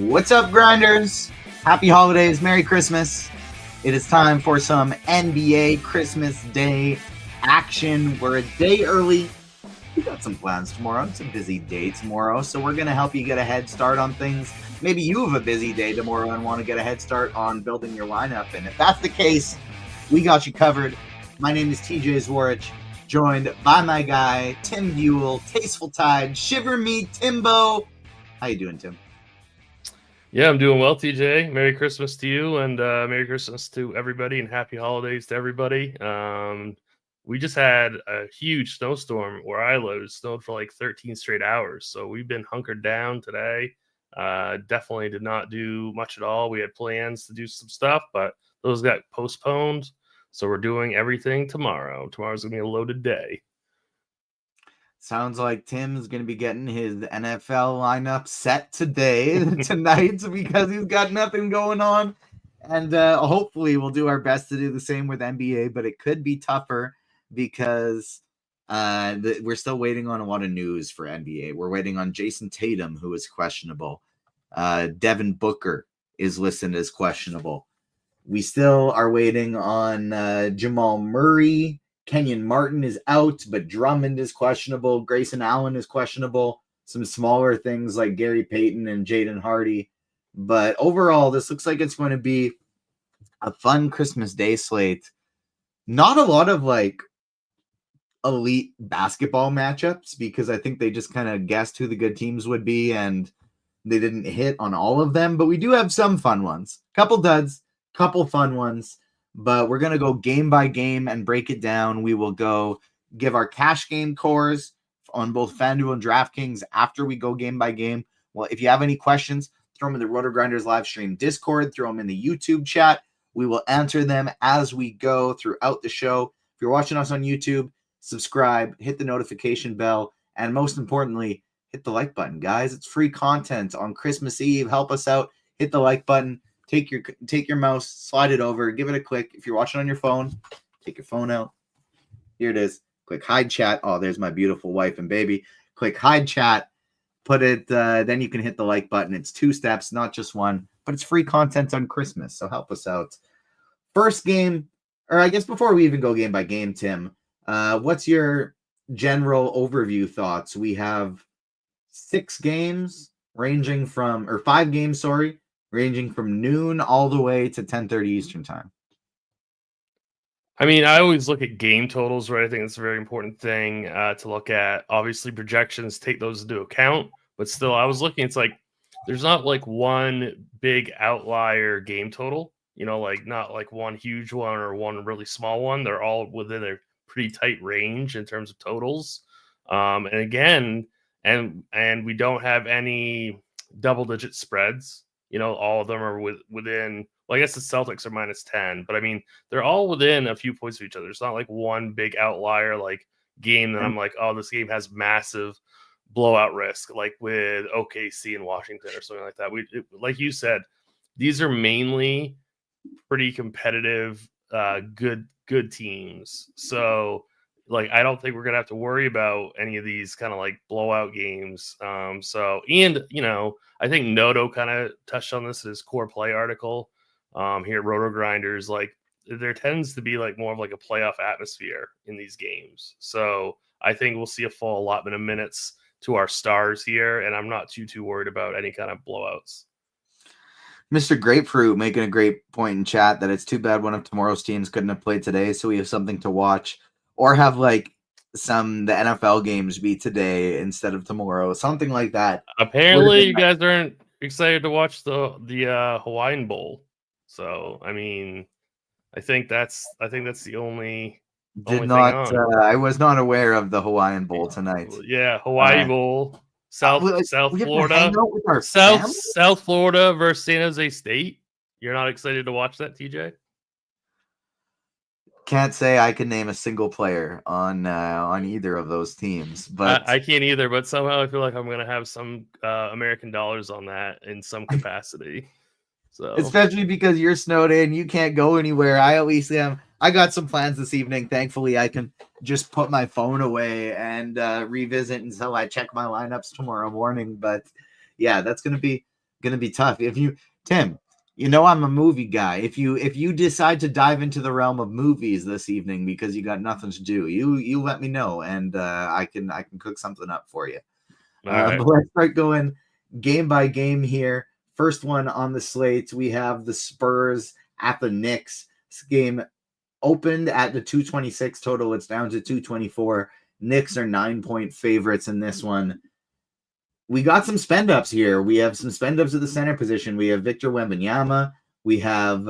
What's up, grinders? Happy holidays, Merry Christmas. It is time for some NBA Christmas Day action. We're a day early. We got some plans tomorrow. It's a busy day tomorrow, so we're going to help you get a head start on things. Maybe you have a busy day tomorrow and want to get a head start on building your lineup, and if that's the case, we got you covered. My name is TJ Zwarich, joined by my guy, Tim Buell, Tasteful Tide, Shiver Me, Timbo. How you doing, Tim? Yeah, I'm doing well, TJ. Merry Christmas to you, and Merry Christmas to everybody, and Happy Holidays to everybody. We just had a huge snowstorm where I live. It snowed for like 13 straight hours, so we've been hunkered down today. Definitely did not do much at all. We had plans to do some stuff, but those got postponed, so we're doing everything tomorrow. Tomorrow's going to be a loaded day. Sounds like Tim's going to be getting his NFL lineup set tonight, because he's got nothing going on. And hopefully we'll do our best to do the same with NBA, but it could be tougher because we're still waiting on a lot of news for NBA. We're waiting on Jason Tatum, who is questionable. Devin Booker is listed as questionable. We still are waiting on Jamal Murray. Kenyon Martin is out, but Drummond is questionable. Grayson Allen is questionable. Some smaller things like Gary Payton and Jaden Hardy. But overall, this looks like it's going to be a fun Christmas Day slate. Not a lot of like elite basketball matchups, because I think they just kind of guessed who the good teams would be and they didn't hit on all of them. But we do have some fun ones. Couple duds, couple fun ones. But we're going to go game by game and break it down. We will go give our cash game cores on both FanDuel and DraftKings after we go game by game. Well, if you have any questions, throw them in the RotoGrinders live stream Discord, throw them in the YouTube chat. We will answer them as we go throughout the show. If you're watching us on YouTube, subscribe, hit the notification bell, and most importantly, hit the like button, guys. It's free content on Christmas Eve. Help us out. Hit the like button. Take your mouse, slide it over, give it a click. If you're watching on your phone, take your phone out. Here it is. Click hide chat. Oh, there's my beautiful wife and baby. Click hide chat. Put it. Then you can hit the like button. It's 2 steps, not just one. But it's free content on Christmas, so help us out. First game, or I guess before we even go game by game, Tim, what's your general overview thoughts? We have 5 games, ranging from noon all the way to 10:30 Eastern time. I mean, I always look at game totals, right? I think it's a very important thing to look at. Obviously, projections take those into account, but still, I was looking. It's like there's not like one big outlier game total. You know, like not like one huge one or one really small one. They're all within a pretty tight range in terms of totals. And again, and we don't have any double-digit spreads. You know, all of them are within. Well, I guess the Celtics are -10, but I mean, they're all within a few points of each other. It's not like one big outlier like game that I'm like, oh, this game has massive blowout risk, like with OKC and Washington or something like that. Like you said, these are mainly pretty competitive, good teams. So, like, I don't think we're gonna have to worry about any of these kind of like blowout games. So, and you know, I think Noto kind of touched on this in his core play article here at RotoGrinders. Like, there tends to be like more of like a playoff atmosphere in these games. So I think we'll see a full allotment of minutes to our stars here, and I'm not too worried about any kind of blowouts. Mr. Grapefruit making a great point in chat that it's too bad one of tomorrow's teams couldn't have played today, so we have something to watch, or have like the NFL games be today instead of tomorrow, something like that. Apparently, you guys aren't excited to watch the Hawaiian Bowl. So, I mean, I think that's the only. I was not aware of the Hawaiian Bowl tonight. Yeah, Hawaii Bowl, South Florida, South Florida versus San Jose State. You're not excited to watch that, TJ? Can't say I can name a single player on either of those teams, but I can't either. But somehow I feel like I'm going to have some American dollars on that in some capacity. So, especially because you're snowed in, you can't go anywhere. I at least am. I got some plans this evening. Thankfully, I can just put my phone away and revisit until I check my lineups tomorrow morning. But yeah, that's going to be Gonna be tough. Tim, I'm a movie guy. If you decide to dive into the realm of movies this evening because you got nothing to do, you let me know, and I can cook something up for you. All right. But let's start going game by game here. First one on the slate, we have the Spurs at the Knicks. This game opened at the 226 total. It's down to 224. Knicks are 9-point favorites in this one. We got some spend ups here. We have some spend ups at the center position. We have Victor Wembanyama. We have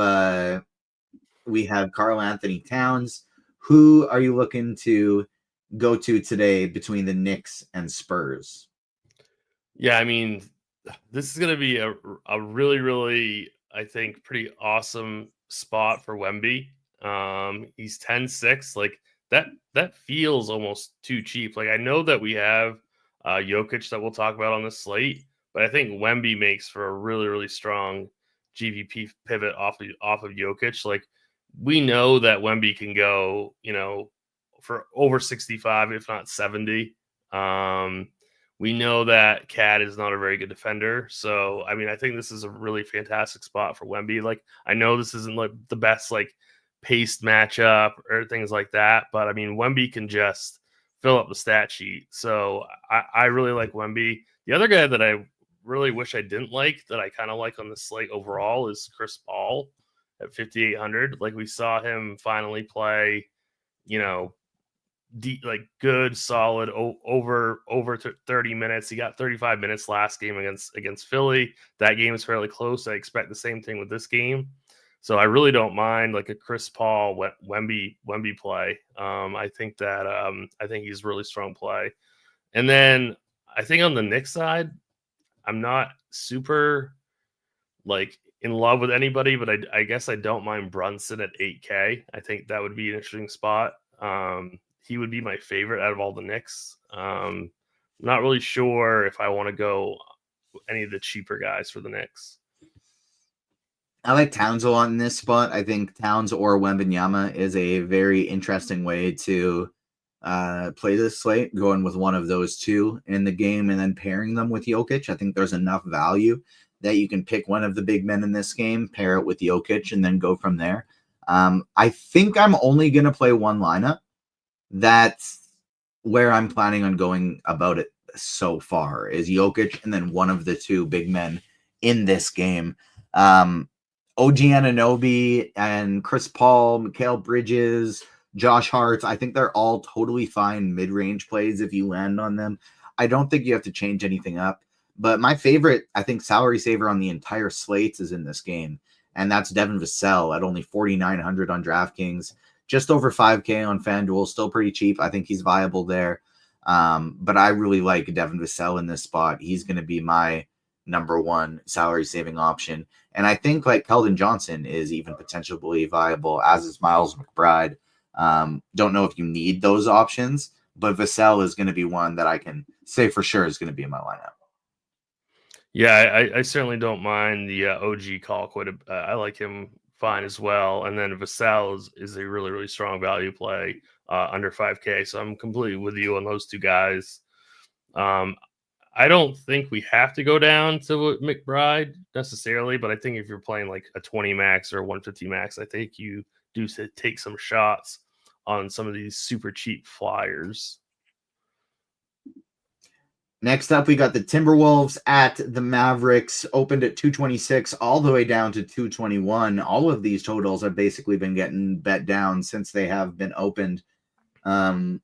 Karl Anthony Towns. Who are you looking to go to today between the Knicks and Spurs? Yeah, I mean, this is going to be a really, really, I think, pretty awesome spot for Wemby. He's 10-6. Like that feels almost too cheap. Like I know that we have Jokic that we'll talk about on this slate, but I think Wemby makes for a really, really strong GVP pivot off of Jokic. Like we know that Wemby can go, for over 65, if not 70. We know that Cat is not a very good defender. So, I mean, I think this is a really fantastic spot for Wemby. Like, I know this isn't like the best, like, paced matchup or things like that, but I mean, Wemby can just fill up the stat sheet. So, I really like Wemby. The other guy that I really wish I didn't like, that I kind of like on the slate overall, is Chris Paul at 5,800. Like, we saw him finally play, like good, solid over 30 minutes. He got 35 minutes last game against Philly. That game is fairly close. I expect the same thing with this game. So I really don't mind like a Chris Paul Wemby play. I think he's really strong play. And then I think on the Knicks side, I'm not super like in love with anybody, but I guess I don't mind Brunson at 8K. I think that would be an interesting spot. He would be my favorite out of all the Knicks. Not really sure if I want to go any of the cheaper guys for the Knicks. I like Towns a lot in this spot. I think Towns or Wembanyama is a very interesting way to play this slate, going with one of those two in the game and then pairing them with Jokic. I think there's enough value that you can pick one of the big men in this game, pair it with Jokic, and then go from there. I think I'm only going to play one lineup. That's where I'm planning on going about it so far, is Jokic and then one of the two big men in this game. OG Anunoby and Chris Paul, Mikal Bridges, Josh Hart, I think they're all totally fine mid-range plays if you land on them. I don't think you have to change anything up. But my favorite, I think, salary saver on the entire slate is in this game, and that's Devin Vassell at only 4,900 on DraftKings. Just over 5K on FanDuel, still pretty cheap. I think he's viable there. But I really like Devin Vassell in this spot. He's going to be my number one salary saving option. And I think like Keldon Johnson is even potentially viable, as is Miles McBride. Don't know if you need those options, but Vassell is going to be one that I can say for sure is going to be in my lineup. Yeah, I certainly don't mind the OG call quite I like him fine as well. And then Vassell is a really, really strong value play under 5K. So I'm completely with you on those two guys. I don't think we have to go down to McBride necessarily, but I think if you're playing like a 20 max or a 150 max, I think you do take some shots on some of these super cheap flyers. Next up, we got the Timberwolves at the Mavericks, opened at 226 all the way down to 221. All of these totals have basically been getting bet down since they have been opened. Celtics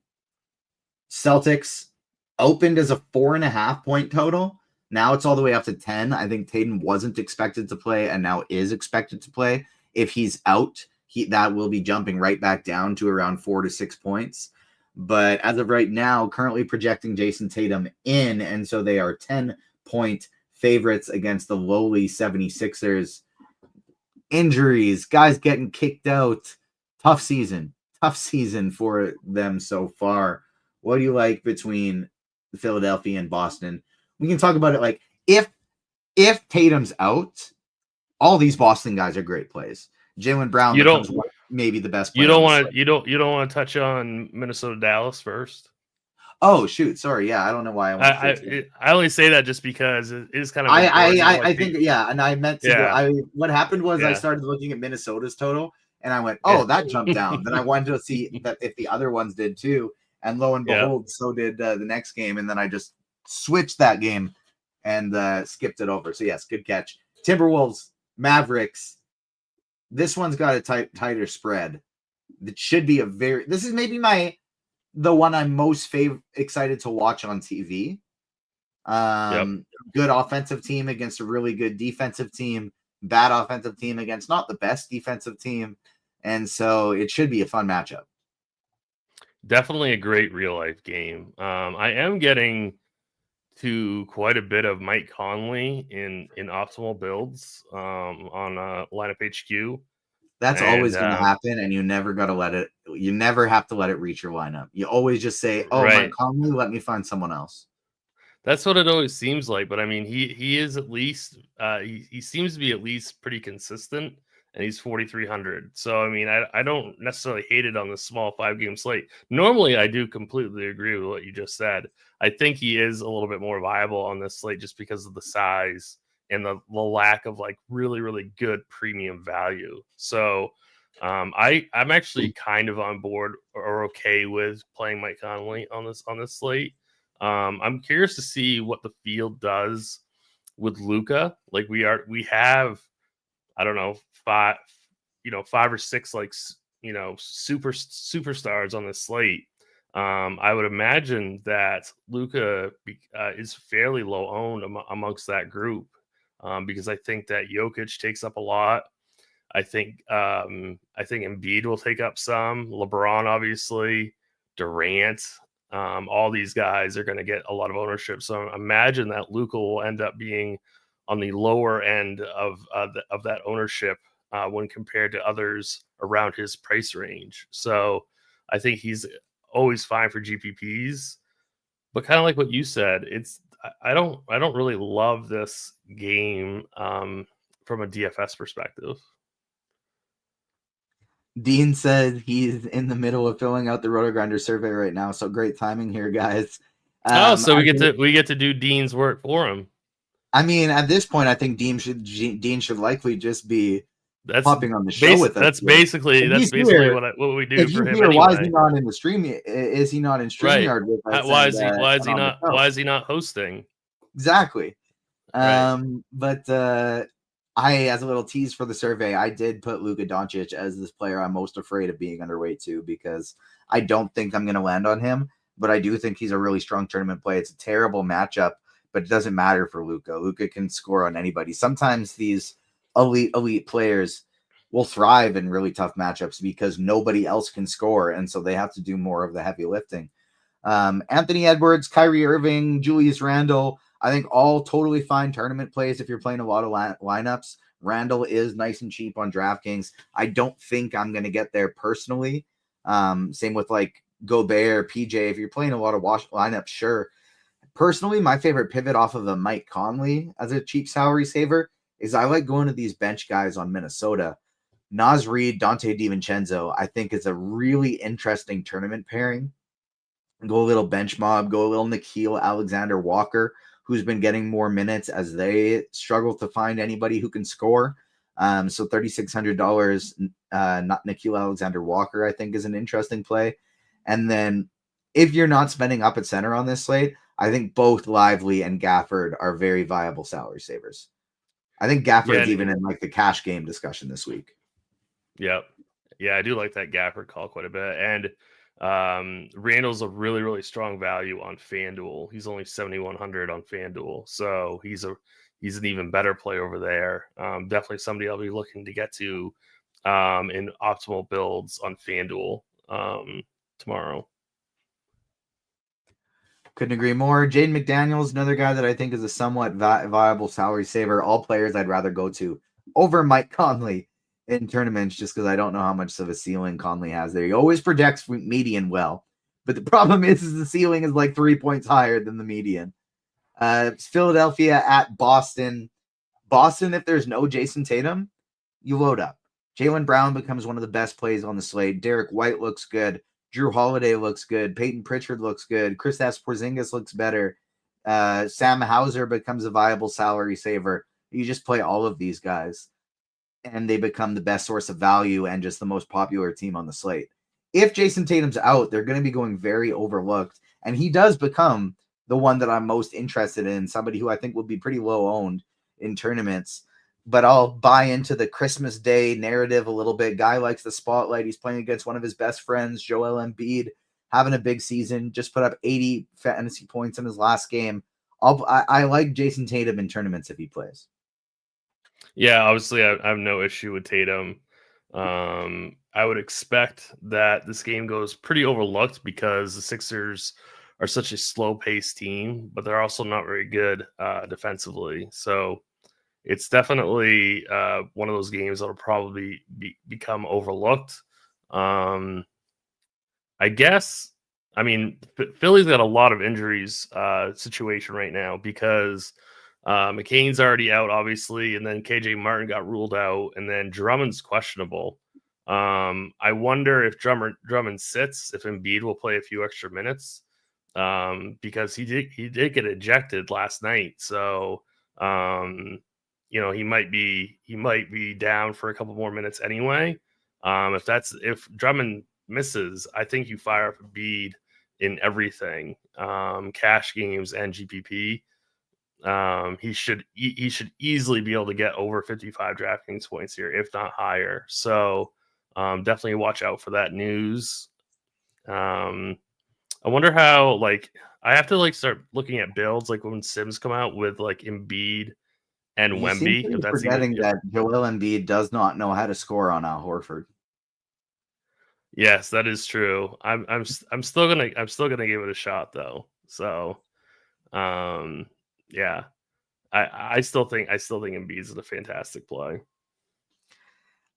opened as a 4.5-point total. Now it's all the way up to 10. I think Tatum wasn't expected to play and now is expected to play. If he's out, that will be jumping right back down to around 4 to 6 points. But as of right now, currently projecting Jason Tatum in, and so they are 10-point favorites against the lowly 76ers. Injuries, guys getting kicked out. Tough season for them so far. What do you like between Philadelphia and Boston? We can talk about it like if Tatum's out, all these Boston guys are great plays. Jaylen Brown becomes maybe the best player. You don't want to touch on Minnesota Dallas first? Oh shoot, sorry. Yeah, I don't know why I went straight to that. I only say that just because it is kind of important. I think yeah, and I meant to go. Yeah, What happened was I yeah, started looking at Minnesota's total, and I went, yeah, oh, that jumped down. Then I wanted to see that if the other ones did too, and lo and yeah. behold, so did the next game, and then I just switched that game and skipped it over. So yes, good catch. Timberwolves, Mavericks. This one's got a tighter spread. It should be a very. This is maybe the one I'm most excited to watch on TV. Yep. Good offensive team against a really good defensive team, bad offensive team against not the best defensive team. And so it should be a fun matchup. Definitely a great real life game. I am getting to quite a bit of Mike Conley in optimal builds on lineup HQ. That's And always going to happen, and you never got to let it. You never have to let it reach your lineup. You always just say, "Oh, Mike right, Conley, let me find someone else." that's what it always seems like. But I mean, he is at least he seems to be at least pretty consistent, and he's 4,300. So I mean, I don't necessarily hate it on the small 5-game slate. Normally, I do completely agree with what you just said. I think he is a little bit more viable on this slate just because of the size and the lack of like really good premium value. So I'm actually kind of on board or okay with playing Mike Conley on this slate. I'm curious to see what the field does with Luka. Like we have, I don't know, five or six like superstars on this slate. I would imagine that Luka is fairly low owned amongst that group because I think that Jokic takes up a lot. I think Embiid will take up some. LeBron, obviously, Durant. All these guys are going to get a lot of ownership. So imagine that Luka will end up being on the lower end of that ownership when compared to others around his price range. So I think he's always fine for GPPs. But kind of like what you said, I don't really love this game from a DFS perspective. Dean said he's in the middle of filling out the RotoGrinder survey right now. So great timing here, guys. So we get to do Dean's work for him. I mean, at this point, I think Dean should likely just be That's popping on the show with us. That's basically what we do for him anyway. Why is he not in the stream? Is he not in StreamYard with us? Why is he not hosting? Exactly. Right. But I, as a little tease for the survey, I did put Luka Doncic as this player I'm most afraid of being underweight to because I don't think I'm going to land on him, but I do think he's a really strong tournament play. It's a terrible matchup, but it doesn't matter for Luka. Luka can score on anybody. Sometimes these elite players will thrive in really tough matchups because nobody else can score, and so they have to do more of the heavy lifting. Anthony Edwards, Kyrie Irving, Julius Randle, I think all totally fine tournament plays if you're playing a lot of lineups. Randall is nice and cheap on DraftKings. I don't think I'm going to get there personally. Same with like Gobert, PJ. If you're playing a lot of lineups, sure. Personally, my favorite pivot off of a Mike Conley as a cheap salary saver is I like going to these bench guys on Minnesota. Naz Reid, Dante DiVincenzo, I think is a really interesting tournament pairing. Go a little bench mob, go a little Nickeil Alexander-Walker, who's been getting more minutes as they struggle to find anybody who can score. So $3,600, not Nickeil Alexander-Walker, I think is an interesting play. And then if you're not spending up at center on this slate, I think both Lively and Gafford are very viable salary savers. I think Gafford's even in like the cash game discussion this week. Yep. Yeah, I do like that Gafford call quite a bit. And Randall's a really strong value on FanDuel. He's only 7,100 on FanDuel. So he's an even better play over there. Definitely somebody I'll be looking to get to in optimal builds on FanDuel tomorrow. Couldn't agree more. Jaden McDaniels, another guy that I think is a somewhat viable salary saver. All players I'd rather go to over Mike Conley in tournaments just because I don't know how much of a ceiling Conley has there. He always projects median well, but the problem is the ceiling is like 3 points higher than the median. It's Philadelphia at Boston. Boston, if there's no Jason Tatum, you load up. Jaylen Brown becomes one of the best plays on the slate. Derek White looks good. Drew Holiday looks good. Peyton Pritchard looks good. Kristaps Porzingis looks better. Sam Hauser becomes a viable salary saver. You just play all of these guys, and they become the best source of value and just the most popular team on the slate. If Jason Tatum's out, they're going to be going very overlooked, and he does become the one that I'm most interested in, somebody who I think will be pretty low owned in tournaments. But I'll buy into the Christmas Day narrative a little bit. Guy likes the spotlight. He's playing against one of his best friends, Joel Embiid, having a big season. Just put up 80 fantasy points in his last game. I like Jason Tatum in tournaments if he plays. Yeah, obviously, I have no issue with Tatum. I would expect that this game goes pretty overlooked because the Sixers are such a slow-paced team, but they're also not very good defensively. So it's definitely one of those games that'll probably become overlooked. I guess. I mean, Philly's got a lot of injuries situation right now because McCain's already out, obviously, and then KJ Martin got ruled out, and then Drummond's questionable. I wonder if Drummond sits, if Embiid will play a few extra minutes, because he did get ejected last night. So he might be down for a couple more minutes anyway. If Drummond misses, I think you fire up Embiid in everything, cash games and GPP. He should easily be able to get over 55 DraftKings points here, if not higher. So definitely watch out for that news. I wonder how, I have to start looking at builds when Sims come out with Embiid and Wemby. If that's forgetting that Joel Embiid does not know how to score on Al Horford. Yes, that is true. I'm still gonna give it a shot though. So yeah. I still think Embiid's a fantastic play.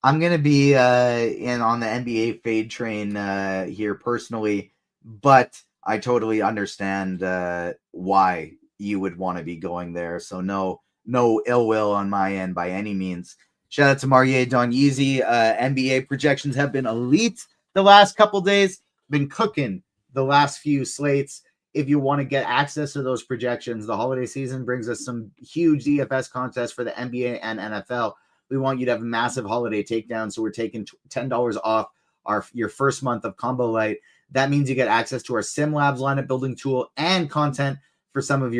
I'm gonna be in on the NBA fade train here personally, but I totally understand why you would want to be going there. So no ill will on my end by any means. Shout out to Marier Donyeezy. NBA projections have been elite the last couple days. Been cooking the last few slates. If you want to get access to those projections, the holiday season brings us some huge DFS contests for the NBA and NFL. We want you to have a massive holiday takedown, so we're taking $10 off your first month of Combo Lite. That means you get access to our SimLabs lineup building tool and content from some of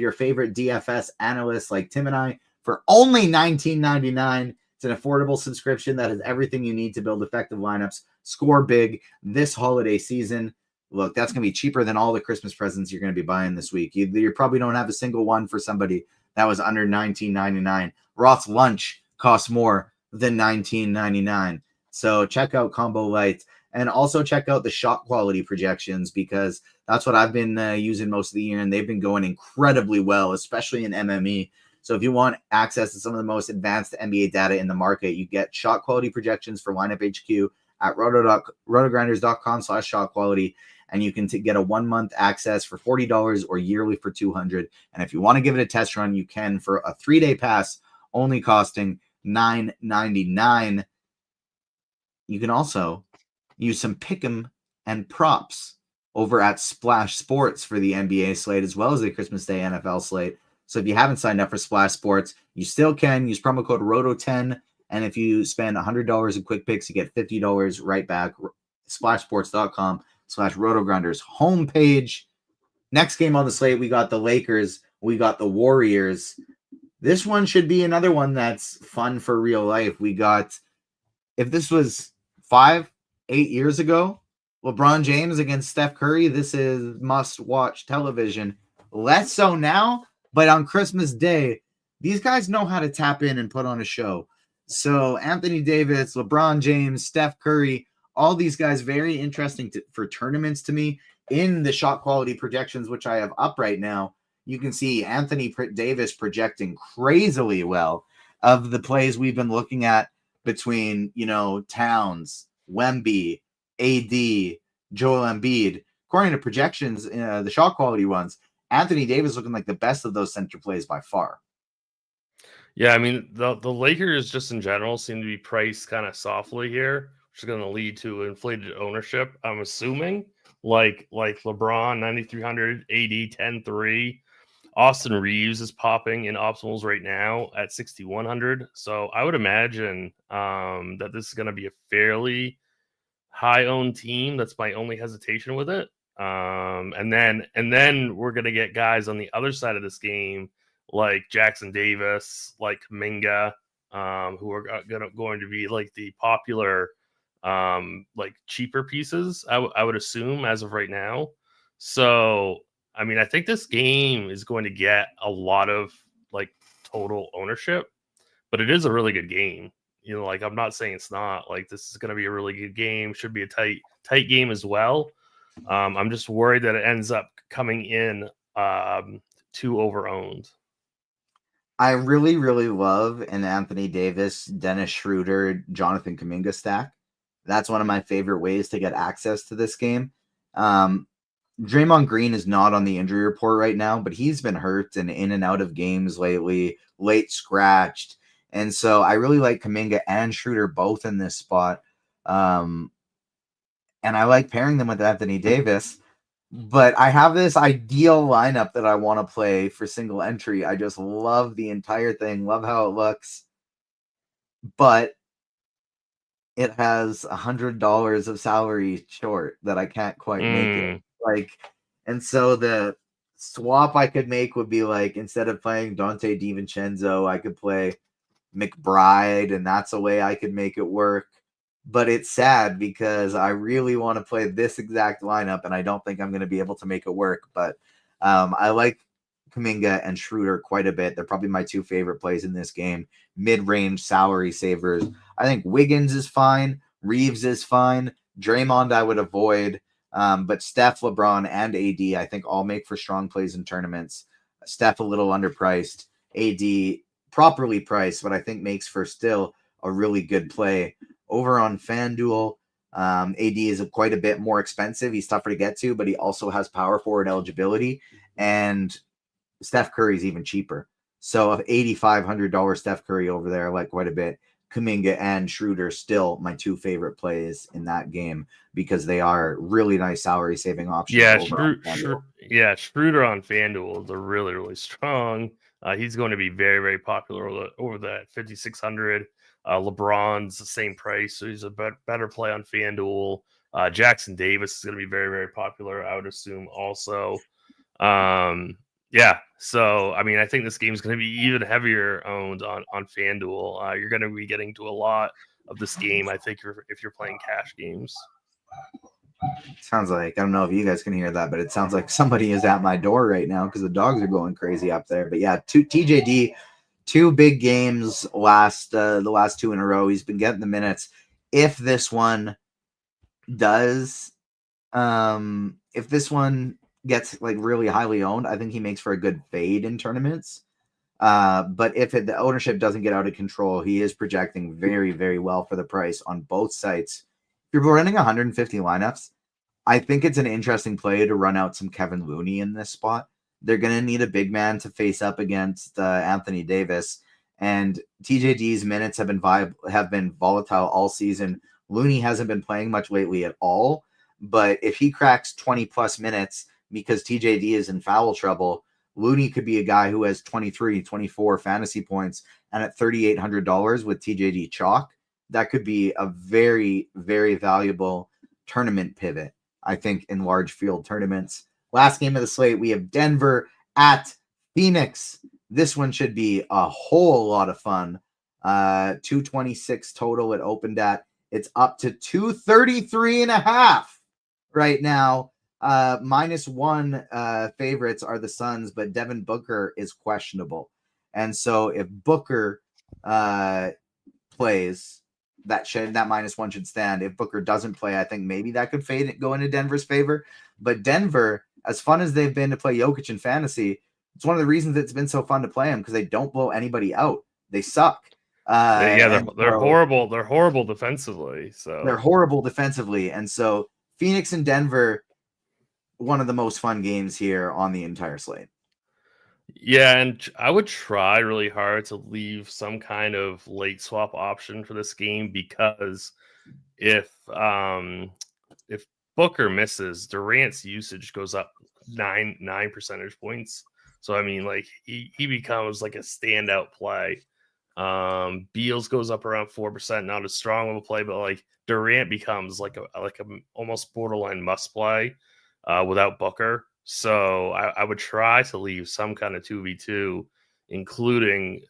your favorite DFS analysts like Tim and I for only $19.99. It's an affordable subscription that has everything you need to build effective lineups, score big this holiday season. Look, that's going to be cheaper than all the Christmas presents you're going to be buying this week. You probably don't have a single one for somebody that was under $19.99. Roth's lunch costs more than $19.99. So check out Combo Lite and also check out the shot quality projections because that's what I've been using most of the year, and they've been going incredibly well, especially in MME. So if you want access to some of the most advanced NBA data in the market, you get shot quality projections for Lineup HQ at rotogrinders.com/shot quality. And you can get a 1 month access for $40 or yearly for $200. And if you want to give it a test run, you can for a 3-day pass, only costing $9.99. You can also use some pick'em and props over at Splash Sports for the NBA slate, as well as the Christmas Day NFL slate. So if you haven't signed up for Splash Sports, you still can use promo code ROTO10. And if you spend $100 in quick picks, you get $50 right back. splashsports.com/RotoGrinders homepage. Next game on the slate, we got the Lakers. We got the Warriors. This one should be another one that's fun for real life. We got, if this was 5-8 years ago, LeBron James against Steph Curry, this is must-watch television. Less so now, but on Christmas Day, these guys know how to tap in and put on a show. So Anthony Davis, LeBron James, Steph Curry, all these guys very interesting for tournaments to me. In the shot quality projections, which I have up right now, you can see Anthony Davis projecting crazily well of the plays we've been looking at between, Towns, Wemby, AD, Joel Embiid. According to projections, the shot quality ones, Anthony Davis looking like the best of those center plays by far. Yeah, I mean, the Lakers just in general seem to be priced kind of softly here, which is going to lead to inflated ownership. I'm assuming like LeBron 9,300, AD 10,3. Austin Reeves is popping in optimals right now at 6,100. So I would imagine that this is going to be a fairly high owned team. That's my only hesitation with it. And then we're gonna get guys on the other side of this game like Jackson Davis, like Kuminga, who are going to be like the popular, like cheaper pieces. I would assume as of right now. So I mean, I think this game is going to get a lot of like total ownership, but it is a really good game. You know, like I'm not saying it's not. Like this is going to be a really good game. Should be a tight game as well. I'm just worried that it ends up coming in too over-owned. I really, really love an Anthony Davis, Dennis Schroeder, Jonathan Kuminga stack. That's one of my favorite ways to get access to this game. Draymond Green is not on the injury report right now, but he's been hurt and in and out of games lately, late scratched. And so I really like Kuminga and Schroeder both in this spot. And I like pairing them with Anthony Davis. But I have this ideal lineup that I want to play for single entry. I just love the entire thing, love how it looks. But it has $100 of salary short that I can't quite make it. Like, and so the swap I could make would be like, instead of playing Dante DiVincenzo, I could play McBride, and that's a way I could make it work. But it's sad because I really want to play this exact lineup, and I don't think I'm going to be able to make it work. But I like Kuminga and Schroeder quite a bit. They're probably my two favorite plays in this game. Mid-range salary savers. I think Wiggins is fine. Reeves is fine. Draymond I would avoid. But Steph, LeBron, and AD I think all make for strong plays in tournaments. Steph a little underpriced. AD properly priced, but I think makes for still a really good play. Over on FanDuel, AD is quite a bit more expensive. He's tougher to get to, but he also has power forward eligibility. And Steph Curry is even cheaper. So of $8,500 Steph Curry over there, I like quite a bit. Kuminga and Schroeder still my two favorite plays in that game because they are really nice salary saving options. Yeah, Schroeder on FanDuel is a really, really strong. He's going to be very, very popular over that 5,600. LeBron's the same price, so he's a better play on FanDuel. Jackson Davis is going to be very, very popular, I would assume also. Yeah, so I mean, I think this game is going to be even heavier owned on FanDuel. You're going to be getting to a lot of this game, I think, if you're playing cash games. Sounds like, I don't know if you guys can hear that, but it sounds like somebody is at my door right now because the dogs are going crazy up there. But yeah, TJD, two big games the last two in a row. He's been getting the minutes. If this one does, if this one gets like really highly owned, I think he makes for a good fade in tournaments. But if the ownership doesn't get out of control, he is projecting very, very well for the price on both sites. If you're running 150 lineups, I think it's an interesting play to run out some Kevin Looney in this spot. They're going to need a big man to face up against Anthony Davis, and TJD's minutes have been volatile all season. Looney hasn't been playing much lately at all, but if he cracks 20 plus minutes because TJD is in foul trouble, Looney could be a guy who has 23, 24 fantasy points, and at $3,800 with TJD chalk, that could be a very, very valuable tournament pivot, I think, in large field tournaments. Last game of the slate, we have Denver at Phoenix. This one should be a whole lot of fun. 226 total it opened at. It's up to 233.5 right now. -1 favorites are the Suns, but Devin Booker is questionable. And so if Booker plays, that -1 should stand. If Booker doesn't play, I think maybe that could go into Denver's favor. But Denver, as fun as they've been to play Jokic in fantasy, it's one of the reasons it's been so fun to play them because they don't blow anybody out. They suck. They're horrible. They're horrible defensively. So they're horrible defensively. And so Phoenix and Denver, one of the most fun games here on the entire slate. Yeah, and I would try really hard to leave some kind of late swap option for this game because if Booker misses, Durant's usage goes up 9 percentage points. So I mean, like he becomes like a standout play. Beals goes up around 4%, not as strong of a play, but like Durant becomes like a almost borderline must play without Booker. So I would try to leave some kind of 2v2, including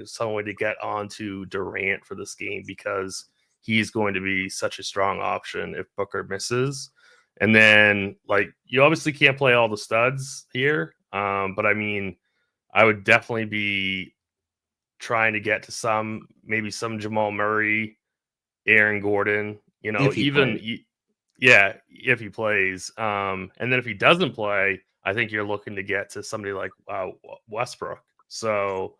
some way to get onto Durant for this game, because he's going to be such a strong option if Booker misses. And then, like, you obviously can't play all the studs here, but I mean, I would definitely be trying to get to maybe some Jamal Murray, Aaron Gordon, If he plays. if he plays. And then if he doesn't play, I think you're looking to get to somebody like Westbrook. So,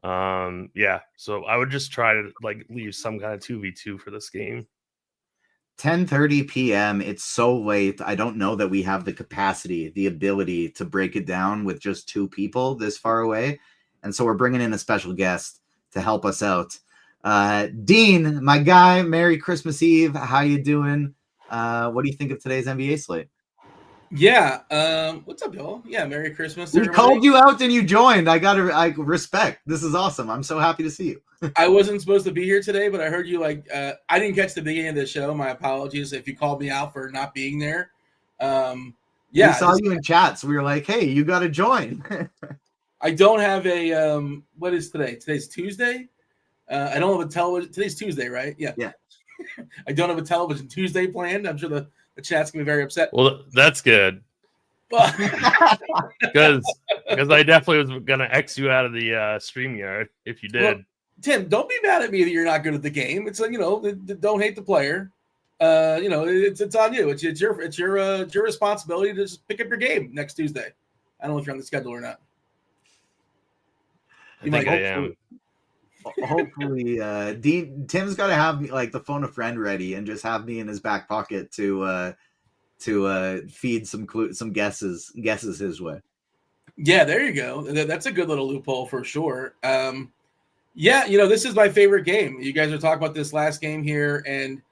so I would just try to like leave some kind of 2v2 for this game. 10:30 p.m. It's so late. I don't know that we have the capacity, the ability to break it down with just two people this far away. And so we're bringing in a special guest to help us out. Dean, my guy, Merry Christmas Eve. How you doing? What do you think of today's NBA slate? Yeah. What's up, y'all? Yeah. Merry Christmas, We everybody. called you out and you joined. I respect. This is awesome. I'm so happy to see you. I wasn't supposed to be here today, but I heard you I didn't catch the beginning of the show. My apologies if you called me out for not being there. We saw you in chat, so we were like, hey, you got to join. I don't have a what is today? Today's Tuesday. I don't have a television. Today's Tuesday, right? Yeah. I don't have a television Tuesday planned. I'm sure the chat's gonna be very upset. Well, that's good. But because I definitely was gonna X you out of the StreamYard if you did. Well, Tim, don't be mad at me that you're not good at the game. It's like, don't hate the player. It's on you. It's your responsibility to just pick up your game next Tuesday. I don't know if you're on the schedule or not. I think I am. Hopefully, Tim's got to have me like the phone a friend ready and just have me in his back pocket to feed some guesses his way. Yeah, there you go. That's a good little loophole for sure. This is my favorite game. You guys are talking about this last game here, and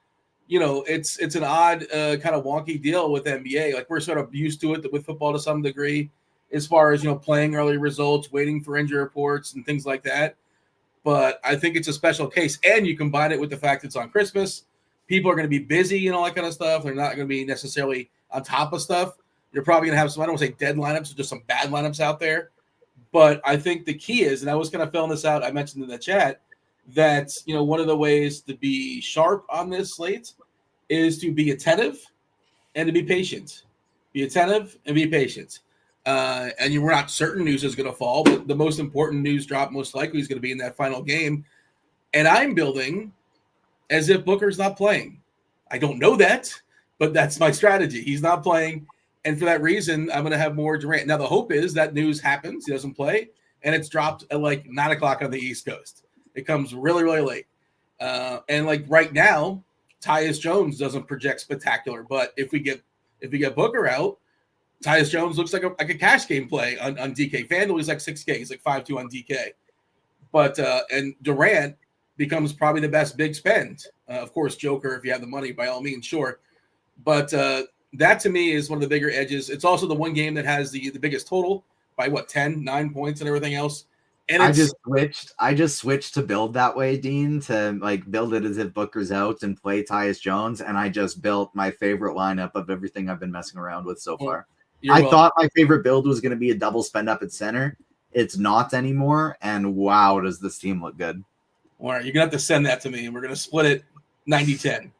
it's an odd kind of wonky deal with NBA. Like, we're sort of used to it with football to some degree, as far as playing early results, waiting for injury reports and things like that. But I think it's a special case, and you combine it with the fact it's on Christmas. People are going to be busy and all that kind of stuff. They're not going to be necessarily on top of stuff. You're probably going to have some, I don't want to say dead lineups, but just some bad lineups out there. But I think the key is, and I was kind of filling this out, I mentioned in the chat, that one of the ways to be sharp on this slate is to be attentive and to be patient. Be attentive and be patient. And we're not certain news is going to fall, but the most important news drop most likely is going to be in that final game. And I'm building as if Booker's not playing. I don't know that, but that's my strategy. He's not playing. And for that reason, I'm going to have more Durant. Now, the hope is that news happens. He doesn't play, and it's dropped at like 9 o'clock on the East Coast. It comes really, really late. And like right now, Tyus Jones doesn't project spectacular. But if we get Booker out, Tyus Jones looks like a cash game play on DK. FanDuel, he's like 6K. He's like 5.2 on DK. But and Durant becomes probably the best big spend. Of course, Joker, if you have the money, by all means, sure. But that to me is one of the bigger edges. It's also the one game that has the biggest total by 9 points and everything else. And I just switched to build that way, Dean, to like build it as if Booker's out and play Tyus Jones. And I just built my favorite lineup of everything I've been messing around with so far. I thought my favorite build was going to be a double spend up at center. It's not anymore. And wow, does this team look good. All right, you're going to have to send that to me, and we're going to split it 90-10.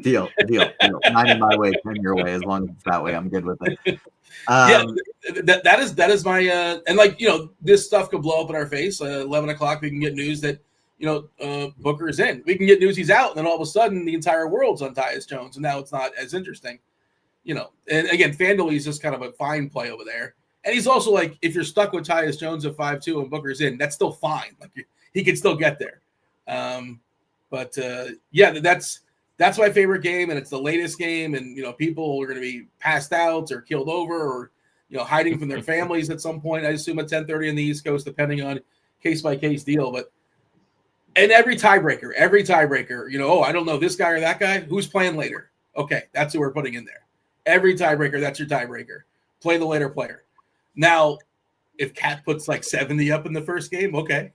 Deal. 90 my way, 10 your way. As long as it's that way, I'm good with it. That is my and like this stuff could blow up in our face. 11 o'clock, we can get news that Booker is in. We can get news he's out, and then all of a sudden the entire world's on Tyus Jones, and now it's not as interesting. And again, FanDuel is just kind of a fine play over there. And he's also like, if you're stuck with Tyus Jones at 5.2 and Booker's in, that's still fine. Like he can still get there. That's my favorite game, and it's the latest game, and people are going to be passed out or killed over or hiding from their families at some point. I assume at 10:30 on the East Coast, depending on case by case deal. But And every tiebreaker, you know, oh, I don't know this guy or that guy. Who's playing later? Okay, that's who we're putting in there. Every tiebreaker, that's your tiebreaker. Play the later player. Now, if Cat puts like 70 up in the first game, okay.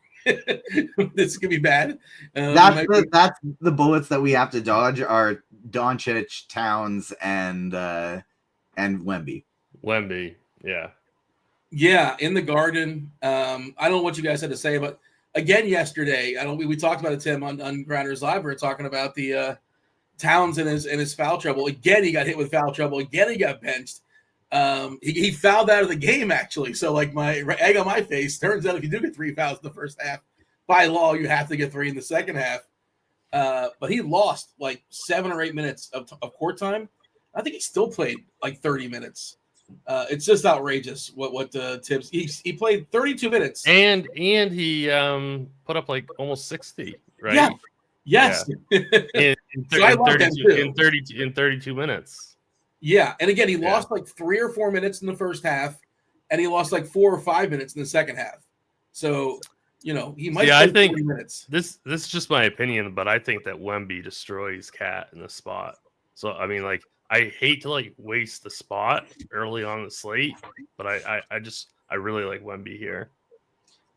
This could be bad. That's the bullets that we have to dodge are Doncic, Towns, and Wemby. Wemby, yeah. Yeah, in the Garden. I don't know what you guys had to say, but again yesterday, we talked about it, Tim, on Grinders Live. We were talking about the Towns and his foul trouble. Again, he got hit with foul trouble. Again, he got benched. He fouled out of the game, actually. So, like, my egg on my face, turns out if you do get 3 fouls in the first half, by law, you have to get 3 in the second half. But he lost like 7 or 8 minutes of court time. I think he still played like 30 minutes. It's just outrageous what Tibbs. He played 32 minutes. And he put up like almost 60, right? Yeah. Yes. Yeah. in 32 minutes. Yeah. And again, he lost like 3 or 4 minutes in the first half, and he lost like 4 or 5 minutes in the second half. So, you know, he might I think 40 minutes. This is just my opinion, but I think that Wemby destroys Cat in the spot. So I mean, like, I hate to like waste the spot early on the slate, but I really like Wemby here.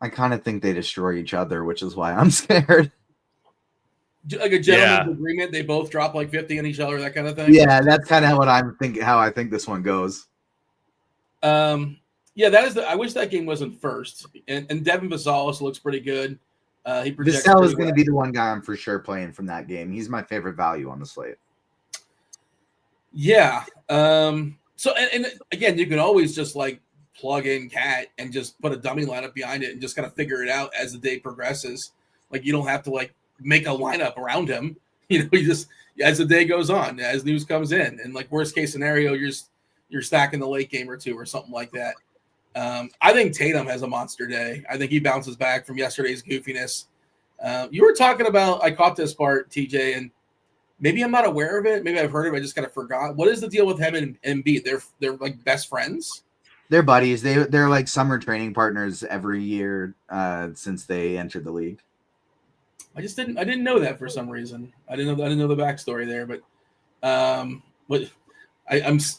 I kind of think they destroy each other, which is why I'm scared. Like a gentleman's agreement, they both drop like 50 on each other, that kind of thing. Yeah, that's kind of what I'm thinking. How I think this one goes. Yeah, that is. I wish that game wasn't first. And Devin Vassell looks pretty good. He projects. Vassell is going to be the one guy I'm for sure playing from that game. He's my favorite value on the slate. Yeah. So and again, you can always just like plug in Cat and just put a dummy lineup behind it and just kind of figure it out as the day progresses. Like, you don't have to like make a lineup around him. You know, you just, as the day goes on, as news comes in, and like worst case scenario, you're stacking the late game or two or something like that. I think Tatum has a monster day. I think he bounces back from yesterday's goofiness. You were talking about, I caught this part, TJ, and maybe I'm not aware of it. Maybe I've heard of it. I just kind of forgot. What is the deal with him and Embiid? They're like best friends. They're buddies. They're like summer training partners every year since they entered the league. I didn't know that for some reason. I didn't know the backstory there, but I'm